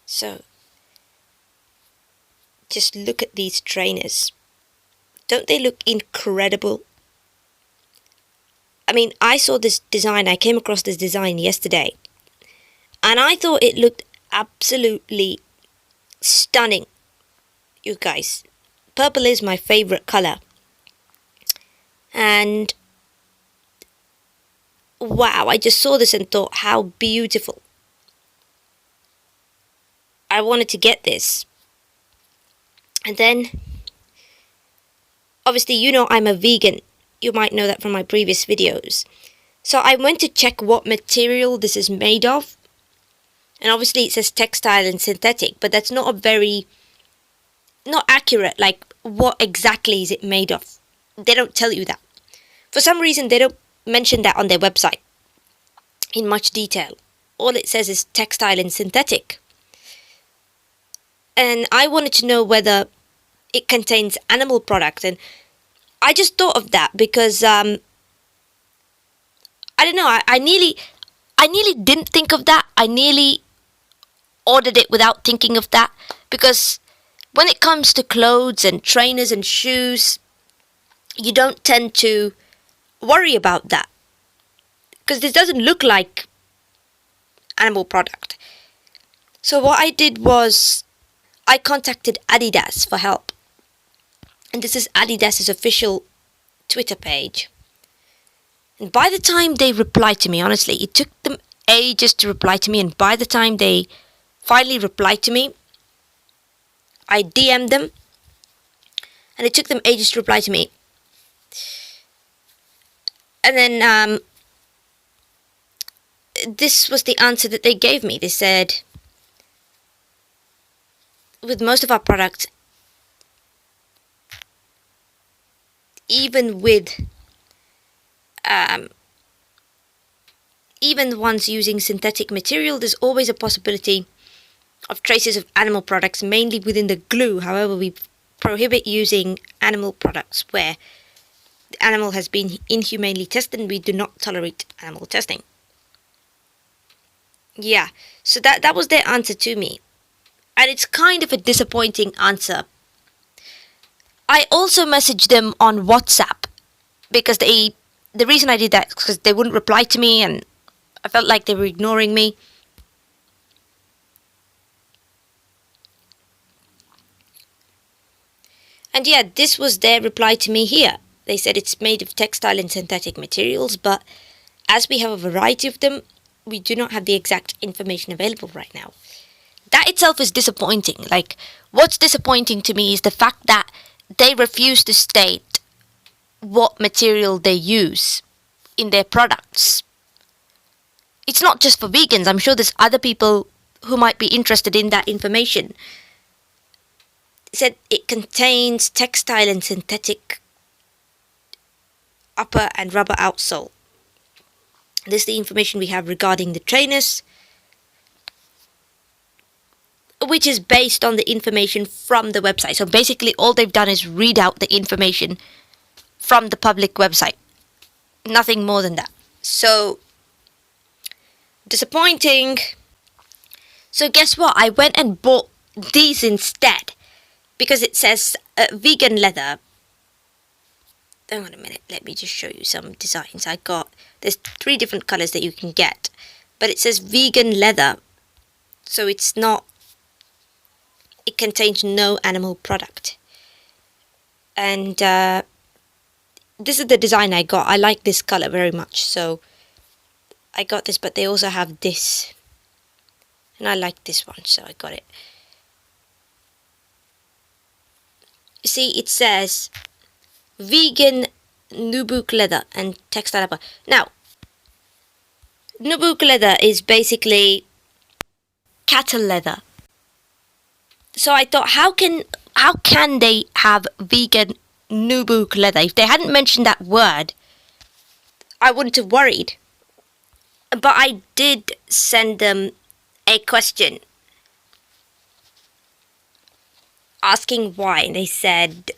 So, just look at these trainers. Don't they look incredible? I mean, I saw this design, I came across this design yesterday, and I thought it looked absolutely stunning, you guys. Purple is my favorite color. And wow, I just saw this and thought, how beautiful. I wanted to get this. And then, obviously, you know I'm a vegan. You might know that from my previous videos. So I went to check what material this is made of. And obviously it says textile and synthetic, but that's not accurate, like what exactly is it made of. They don't tell you that. For some reason they don't mention that on their website in much detail. All it says is textile and synthetic. And I wanted to know whether it contains animal products, and I just thought of that because I don't know, I nearly didn't think of that. I nearly ordered it without thinking of that, because when it comes to clothes and trainers and shoes, you don't tend to worry about that because this doesn't look like animal product. So what I did was I contacted Adidas for help. And this is Adidas's official Twitter page. And by the time they replied to me, honestly, it took them ages to reply to me, and by the time they finally replied to me, I DM'd them, and it took them ages to reply to me. And then this was the answer that they gave me. They said, with most of our products, even the ones using synthetic material, there's always a possibility of traces of animal products, mainly within the glue. However, we prohibit using animal products where the animal has been inhumanely tested, and we do not tolerate animal testing. Yeah, so that was their answer to me. And it's kind of a disappointing answer. I also messaged them on WhatsApp because the reason I did that is because they wouldn't reply to me, and I felt like they were ignoring me. And yeah, this was their reply to me here. They said it's made of textile and synthetic materials, but as we have a variety of them, we do not have the exact information available right now. That itself is disappointing. Like, what's disappointing to me is the fact that they refuse to state what material they use in their products. It's not just for vegans. I'm sure there's other people who might be interested in that information. It said it contains textile and synthetic upper and rubber outsole. This is the information we have regarding the trainers, which is based on the information from the website. So basically all they've done is read out the information from the public website. Nothing more than that. So, disappointing. So guess what? I went and bought these instead, because it says vegan leather. Hang on a minute, let me just show you some designs I got. There's 3 different colours that you can get, but it says vegan leather, so it contains no animal product. And this is the design I got. I like this colour very much, so I got this, but they also have this, and I like this one, so I got it. You see, it says vegan nubuck leather and textile upper. Now, nubuck leather is basically cattle leather. So I thought, how can they have vegan nubuck leather? If they hadn't mentioned that word, I wouldn't have worried. But I did send them a question asking why, and they said,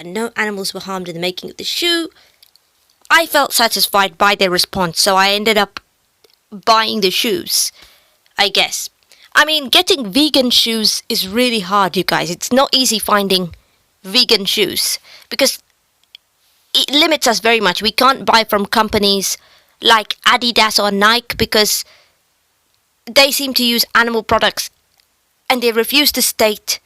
no animals were harmed in the making of the shoe. I felt satisfied by their response, so I ended up buying the shoes. I guess. I mean, getting vegan shoes is really hard, you guys. It's not easy finding vegan shoes because it limits us very much. We can't buy from companies like Adidas or Nike because they seem to use animal products and they refuse to state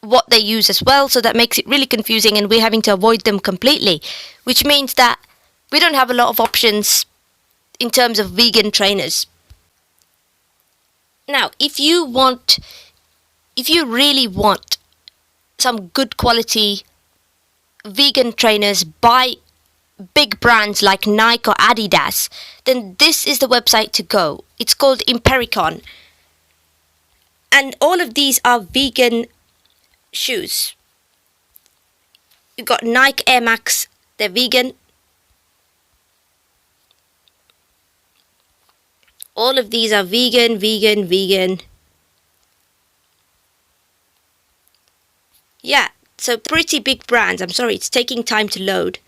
what they use as well, so that makes it really confusing and we're having to avoid them completely, which means that we don't have a lot of options in terms of vegan trainers. Now, if you really want some good quality vegan trainers by big brands like Nike or Adidas, then this is the website to go. It's called Impericon. And all of these are vegan shoes. You've got Nike Air Max, they're vegan. All of these are vegan. Yeah, so pretty big brands. I'm sorry, it's taking time to load.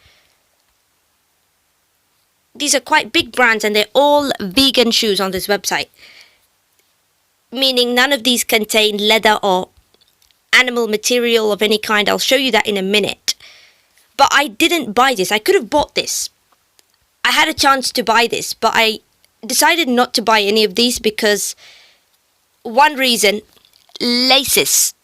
These are quite big brands and they're all vegan shoes on this website. Meaning none of these contain leather or animal material of any kind. I'll show you that in a minute. But I didn't buy this. I could have bought this. I had a chance to buy this, but I decided not to buy any of these because one reason, laces.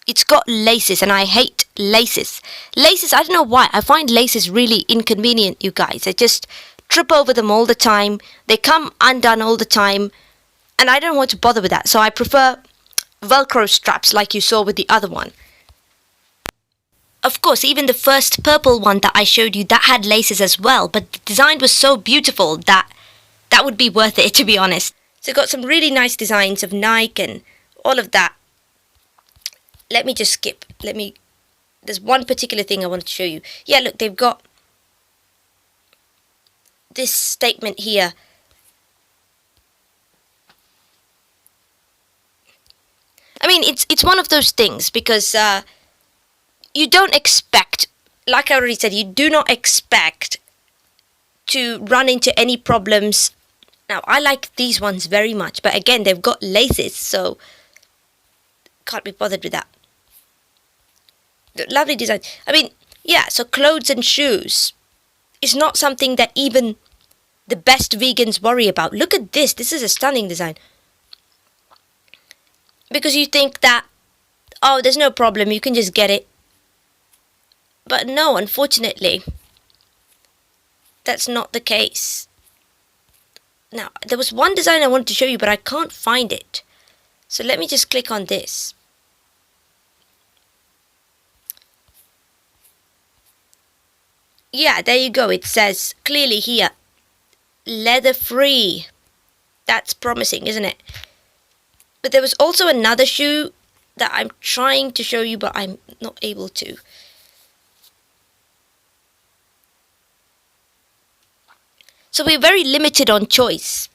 It's got laces and I hate laces. Laces, I don't know why. I find laces really inconvenient, you guys. I just trip over them all the time. They come undone all the time. And I don't want to bother with that. So I prefer Velcro straps like you saw with the other one. Of course, even the first purple one that I showed you, that had laces as well. But the design was so beautiful that would be worth it, to be honest. So got some really nice designs of Nike and all of that. Let me just skip. There's one particular thing I wanted to show you. Yeah, look, they've got this statement here. I mean, it's one of those things because you don't expect, like I already said, you do not expect to run into any problems. Now, I like these ones very much, but again, they've got laces, so can't be bothered with that. Lovely design. I mean, yeah, so clothes and shoes is not something that even the best vegans worry about. Look at this. This is a stunning design. Because you think that, oh, there's no problem, you can just get it. But no, unfortunately, that's not the case. Now, there was one design I wanted to show you, but I can't find it. So let me just click on this. Yeah, there you go. It says clearly here, leather-free. That's promising, isn't it? But there was also another shoe that I'm trying to show you, but I'm not able to. So we're very limited on choice,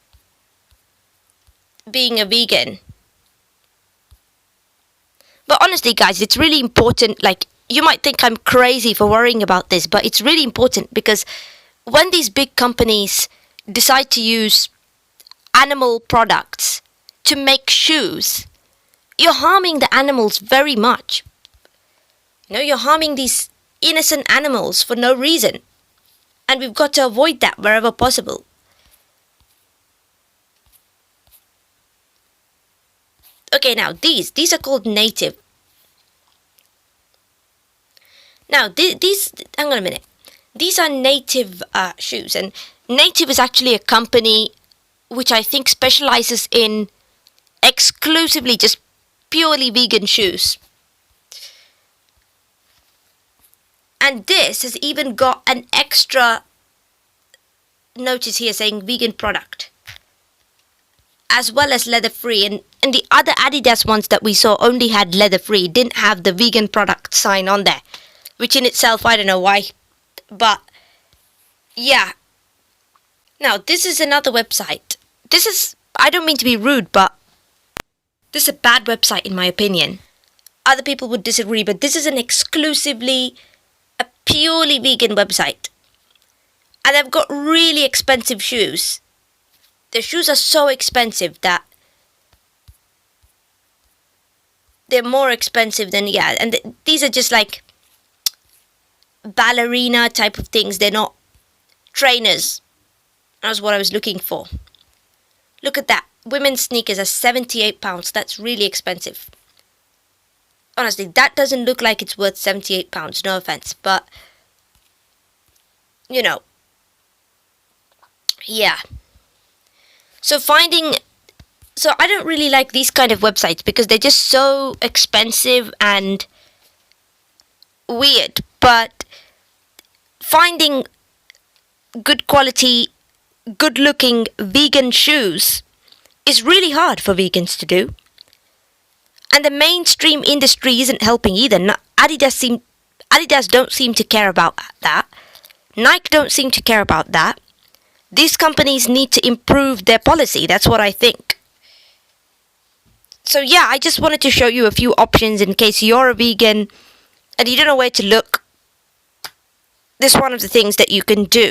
being a vegan. But honestly, guys, it's really important. Like, you might think I'm crazy for worrying about this, but it's really important because when these big companies decide to use animal products to make shoes, you're harming the animals very much. You know, you're harming these innocent animals for no reason. And we've got to avoid that wherever possible. Okay, now these are called Native. Now, these, hang on a minute. These are Native shoes. And Native is actually a company which I think specializes in exclusively just purely vegan shoes. And this has even got an extra notice here saying vegan product, as well as leather free. And the other Adidas ones that we saw only had leather free, didn't have the vegan product sign on there, which in itself, I don't know why, but yeah. Now, this is another website. This is, I don't mean to be rude, but this is a bad website in my opinion. Other people would disagree, but this is an exclusively a purely vegan website. And they've got really expensive shoes. Their shoes are so expensive that they're more expensive than, yeah, and these are just like ballerina type of things. They're not trainers. That's what I was looking for. Look at that. Women's sneakers are £78. That's really expensive. Honestly, that doesn't look like it's worth £78. No offense, but you know, yeah. So I don't really like these kind of websites because they're just so expensive and weird. But finding good quality, good looking vegan shoes is really hard for vegans to do. And the mainstream industry isn't helping either. Adidas don't seem to care about that. Nike don't seem to care about that. These companies need to improve their policy. That's what I think. So yeah, I just wanted to show you a few options in case you're a vegan and you don't know where to look. This is one of the things that you can do.